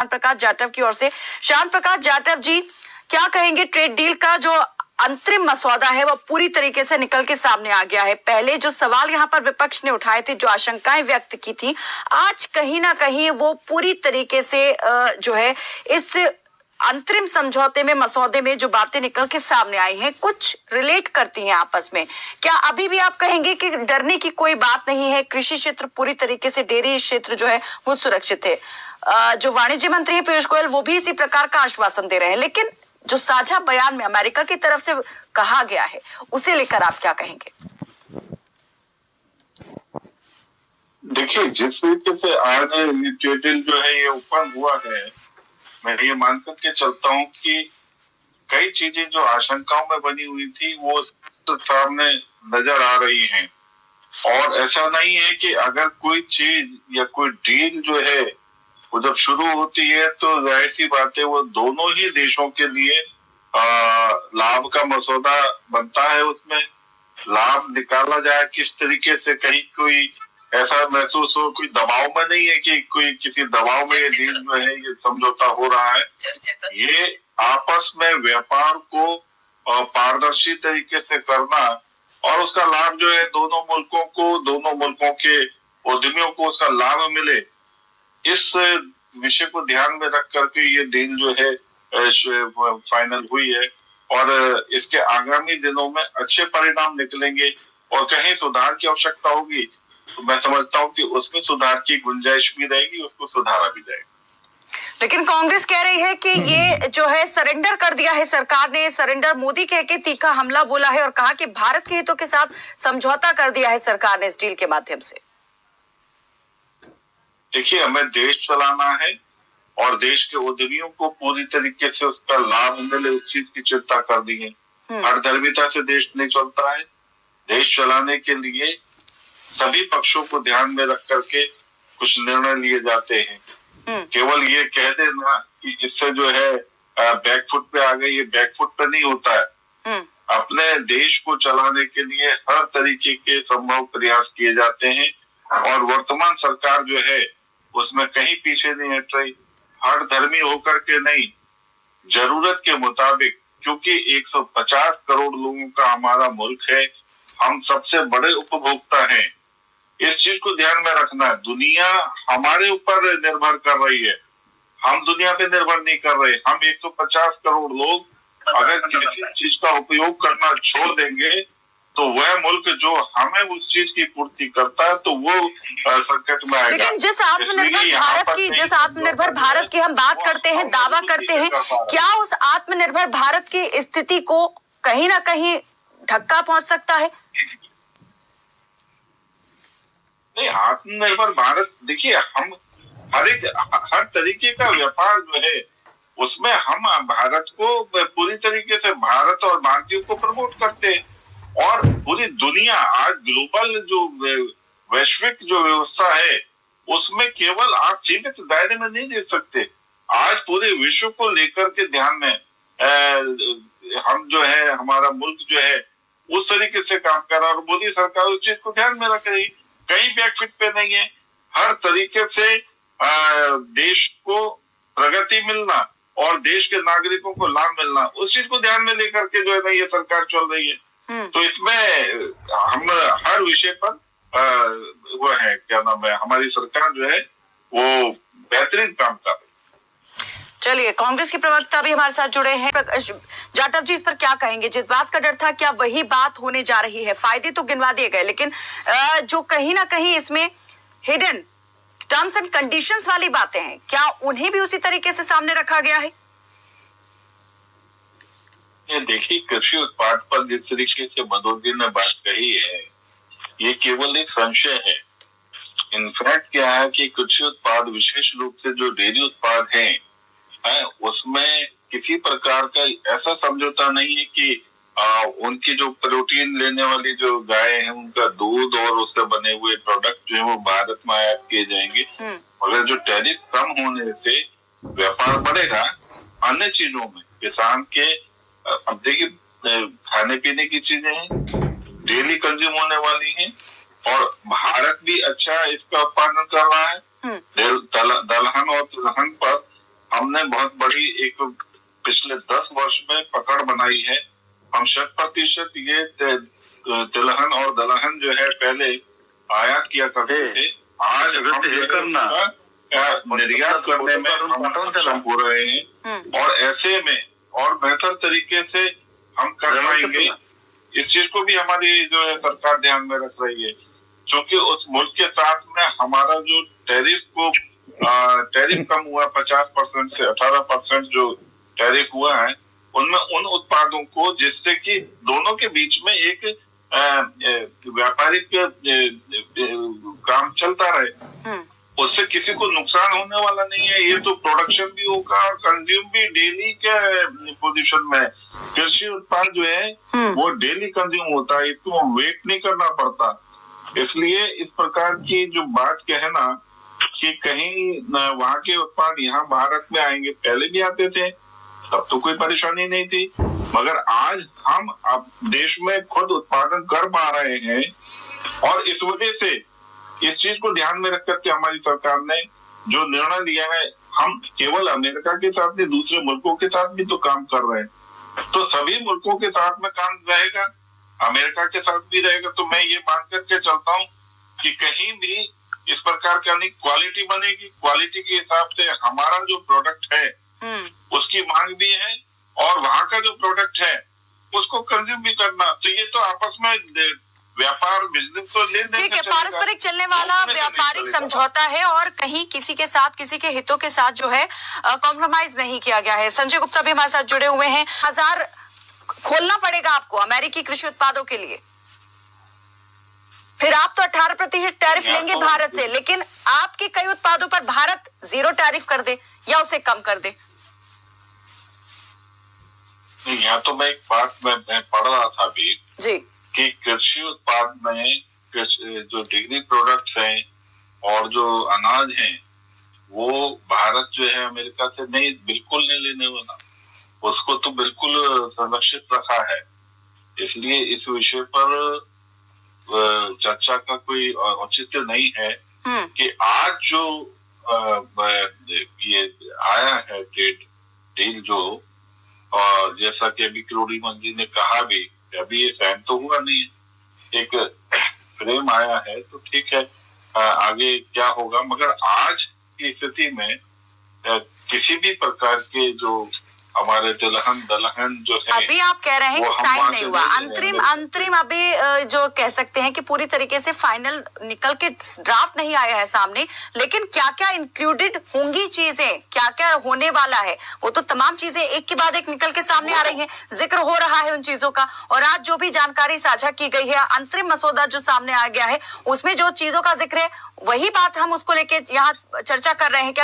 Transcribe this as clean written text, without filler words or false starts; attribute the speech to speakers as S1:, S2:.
S1: श्याम प्रकाश जाटव की ओर से। श्याम प्रकाश जाटव जी, क्या कहेंगे, ट्रेड डील का जो अंतरिम मसौदा है वो पूरी तरीके से निकल के सामने आ गया है। पहले जो सवाल यहाँ पर विपक्ष ने उठाए थे, जो आशंकाएं व्यक्त की थी, आज कहीं ना कहीं वो पूरी तरीके से जो है इस अंतरिम समझौते में, मसौदे में जो बातें निकल के सामने आई हैं कुछ रिलेट करती हैं आपस में। क्या अभी भी आप कहेंगे कि डरने की कोई बात नहीं है, कृषि क्षेत्र पूरी तरीके से, डेयरी क्षेत्र जो है वो सुरक्षित है? जो वाणिज्य मंत्री है पीयूष गोयल वो भी इसी प्रकार का आश्वासन दे रहे हैं, लेकिन जो साझा बयान में अमेरिका की तरफ से कहा गया है उसे लेकर आप क्या कहेंगे?
S2: देखिए, जिस तरीके से आज ट्रेड डील जो है ये ओपन हुआ है, मैं ये मान करके चलता हूँ कि कई चीजें जो आशंकाओं में बनी हुई थी वो सामने नजर आ रही हैं। और ऐसा नहीं है कि अगर कोई चीज या कोई डील जो है वो जब शुरू होती है तो जाहिर सी बात है वो दोनों ही देशों के लिए लाभ का मसौदा बनता है। उसमें लाभ निकाला जाए किस तरीके से, कहीं कोई ऐसा महसूस हो, कोई दबाव में नहीं है कि कोई किसी दबाव में ये डील जो है ये समझौता हो रहा है। ये आपस में व्यापार को पारदर्शी तरीके से करना और उसका लाभ जो है दोनों मुल्कों को, दोनों मुल्कों के उद्यमियों को उसका लाभ मिले, इस विषय को ध्यान में रख करके ये डील जो है फाइनल हुई है। और इसके आगामी दिनों में अच्छे परिणाम निकलेंगे और कहीं सुधार की आवश्यकता होगी तो मैं समझता हूँ कि उसमें सुधार की गुंजाइश भी रहेगी, उसको सुधारा भी जाएगा।
S1: लेकिन कांग्रेस कह रही है कि ये जो है सरेंडर कर दिया है सरकार ने, सरेंडर मोदी कह के तीखा हमला बोला है और कहा कि भारत के हितों के साथ समझौता कर दिया है सरकार ने इस डील के माध्यम से।
S2: देखिए, हमें देश चलाना है और देश के उद्यमियों को पूरी तरीके से उसका लाभ मिले, उस चीज की चिंता कर दी है। हरदर्मिता से देश नहीं चलता है। देश चलाने के लिए सभी पक्षों को ध्यान में रख करके कुछ निर्णय लिए जाते हैं। केवल ये कह देना कि इससे जो है बैकफुट पे आ गई, ये बैकफुट पे नहीं होता है। अपने देश को चलाने के लिए हर तरीके के संभव प्रयास किए जाते हैं और वर्तमान सरकार जो है उसमें कहीं पीछे नहीं हट रही। हर धर्मी होकर के नहीं, जरूरत के मुताबिक, क्योंकि 150 करोड़ लोगों का हमारा मुल्क है, हम सबसे बड़े उपभोक्ता हैं, इस चीज को ध्यान में रखना। दुनिया हमारे ऊपर निर्भर कर रही है, हम दुनिया पे निर्भर नहीं कर रहे। हम 150 करोड़ लोग अगर किसी चीज का उपयोग करना छोड़ देंगे तो वह मुल्क जो हमें उस चीज की पूर्ति करता है तो वो संकट में आएगा।
S1: लेकिन जिस आत्मनिर्भर भारत की हम बात करते हैं, दावा करते हैं, क्या उस आत्मनिर्भर भारत की स्थिति को कहीं ना कहीं धक्का पहुंच सकता है?
S2: नहीं, आत्मनिर्भर भारत, देखिए, हम हर तरीके का व्यापार जो है उसमें हम भारत को पूरी तरीके से, भारत और भारतीयों को प्रमोट करते हैं। और पूरी दुनिया आज ग्लोबल जो वैश्विक जो व्यवस्था है उसमें केवल आप सीमित दायरे में नहीं देख सकते। आज पूरे विश्व को लेकर के ध्यान में हम जो है, हमारा मुल्क जो है उस तरीके से काम कर रहा है और मोदी सरकार उस चीज को ध्यान में रख रही, कहीं बैकफिट पे नहीं है। हर तरीके से देश को प्रगति मिलना और देश के नागरिकों को लाभ मिलना, उस चीज को ध्यान में लेकर के जो है ना ये सरकार चल रही है। तो इसमें हम हर विषय पर वो है, क्या नाम है, हमारी सरकार जो है वो बेहतरीन काम कर रही है।
S1: चलिए, कांग्रेस के प्रवक्ता भी हमारे साथ जुड़े हैं। जाटव जी, इस पर क्या कहेंगे? जिस बात का डर था, क्या वही बात होने जा रही है? फायदे तो गिनवा दिए गए, लेकिन जो कहीं ना कहीं इसमें हिडन टर्म्स एंड कंडीशंस वाली बातें हैं, क्या उन्हें भी उसी तरीके से सामने रखा गया है?
S2: देखिए, कृषि उत्पाद पर जिस तरीके से मोदी ने बात कही है ये केवल एक संशय है। इनफैक्ट क्या है कि कृषि उत्पाद, विशेष रूप से जो डेयरी उत्पाद हैं, उसमें किसी प्रकार का ऐसा समझौता नहीं है कि उनकी जो प्रोटीन लेने वाली जो गाय है उनका दूध और उससे बने हुए प्रोडक्ट जो है वो भारत में आयात किए जाएंगे। मगर जो टैरिफ कम होने से व्यापार बढ़ेगा अन्य चीजों में, किसान के, अब देखिए, खाने पीने की चीजें हैं, डेली कंज्यूम होने वाली हैं और भारत भी अच्छा इसका उत्पादन कर रहा है। दलहन और तिलहन पर हमने बहुत बड़ी एक पिछले 10 वर्ष में पकड़ बनाई है। हम 100% ये तिलहन और दलहन जो है पहले आयात किया करते थे, आज हम निर्यात करने में हम सक्षम हो रहे हैं और ऐसे में और बेहतर तरीके से हम कर पाएंगे। इस चीज को भी हमारी जो है सरकार ध्यान में रख रही है, क्योंकि उस मुल्क के साथ में हमारा जो टैरिफ कम हुआ 50% से 18% जो टैरिफ हुआ है, उनमें उन उत्पादों को जिससे कि दोनों के बीच में एक व्यापारिक काम चलता रहे, उससे किसी को नुकसान होने वाला नहीं है। ये तो प्रोडक्शन भी होगा और कंज्यूम भी डेली के पोजीशन में। कृषि उत्पाद जो है वो डेली कंज्यूम होता है, इसको वेट नहीं करना पड़ता। इसलिए इस प्रकार की जो बात कहना कि कहीं वहाँ के उत्पाद यहाँ भारत में आएंगे, पहले भी आते थे तब तो कोई परेशानी नहीं थी, मगर आज हम अब देश में खुद उत्पादन कर पा रहे हैं और इस वजह से इस चीज को ध्यान में रख करके हमारी सरकार ने जो निर्णय लिया है, हम केवल अमेरिका के साथ नहीं दूसरे मुल्कों के साथ भी तो काम कर रहे हैं, तो सभी मुल्कों के साथ में काम रहेगा, अमेरिका के साथ भी रहेगा। तो मैं ये मान करके चलता हूँ कि कहीं भी इस प्रकार की क्वालिटी बनेगी, क्वालिटी के हिसाब से हमारा जो प्रोडक्ट है उसकी मांग भी है और वहाँ का जो प्रोडक्ट है उसको कंज्यूम भी करना। तो ये तो आपस में व्यापार बिजनेस तो
S1: ठीक है, पारस्परिक चलने वाला व्यापारिक समझौता है और कहीं किसी के साथ किसी के हितों के साथ जो है कॉम्प्रोमाइज नहीं किया गया है। संजय गुप्ता भी हमारे साथ जुड़े हुए हैं। बाजार खोलना पड़ेगा आपको अमेरिकी कृषि उत्पादों के लिए, फिर आप तो 18% टैरिफ लेंगे भारत से, लेकिन आपके कई उत्पादों पर भारत 0 टैरिफ कर दे या उसे कम कर दे।
S2: यहाँ तो मैं एक बात मैं पढ़ रहा था अभी
S1: जी
S2: कि कृषि उत्पाद में जो डिग्री प्रोडक्ट्स हैं और जो अनाज हैं वो भारत जो है अमेरिका से नहीं, बिल्कुल नहीं लेने वाला, उसको तो बिल्कुल संरक्षित रखा है। इसलिए इस विषय पर चर्चा का कोई औचित्य नहीं है कि आज जो ये आया है ट्रेड डील जो, और जैसा कि अभी किरोड़ी मंत्री ने कहा भी, अभी ये साइन तो हुआ नहीं है, एक फ्रेम आया है तो ठीक है, आगे क्या होगा। मगर आज की स्थिति में किसी भी प्रकार के जो हमारे तिलहन दलहन जो है,
S1: अभी आप कह रहे हैं कि साइन नहीं हुआ, अंतरिम अभी जो कह सकते हैं कि पूरी तरीके से फाइनल निकल के ड्राफ्ट नहीं आया है सामने, लेकिन क्या क्या इंक्लूडेड होंगी चीजें, क्या क्या होने वाला है, वो तो तमाम चीजें एक के बाद एक निकल के सामने आ रही हैं, जिक्र हो रहा है उन चीजों का। और आज जो भी जानकारी साझा की गई है, अंतरिम मसौदा जो सामने आ गया है, उसमें जो चीजों का जिक्र है, वही बात हम उसको लेके यहाँ चर्चा कर रहे हैं कि